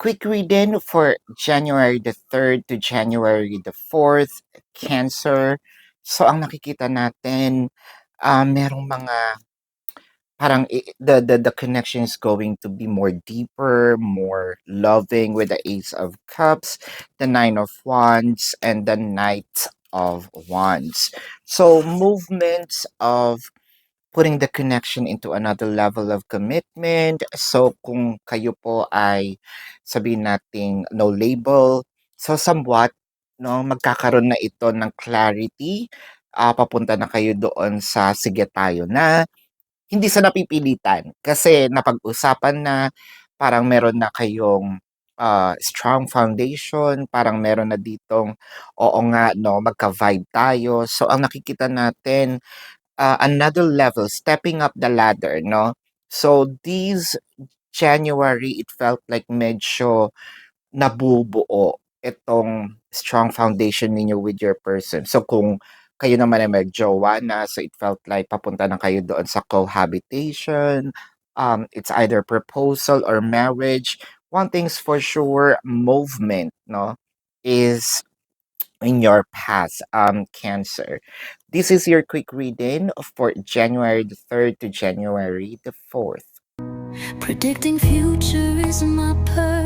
Quick reading for January the 3rd to January the 4th, Cancer. So ang nakikita natin, merong mga parang the connection is going to be more deeper, more loving with the Ace of Cups, the Nine of Wands, and the Knight of Wands. So movements of putting the connection into another level of commitment. So kung kayo po ay sabihin nating no label, so somewhat no magkakaroon na ito ng clarity. Papunta na kayo doon sa sige tayo na, hindi sa napipilitan kasi napag-usapan na, parang meron na kayong strong foundation, parang meron na ditong, oo nga 'no, magka-vibe tayo. So ang nakikita natin, another level, stepping up the ladder 'no. So this January, it felt like medyo nabubuo itong strong foundation ninyo with your person. So kung kayo naman ay mag-jowa na, so it felt like papunta na kayo doon sa cohabitation, it's either proposal or marriage. One thing's for sure, movement, no, is in your path, Cancer. This is your quick reading for January the 3rd to January the 4th. Predicting future is my purpose.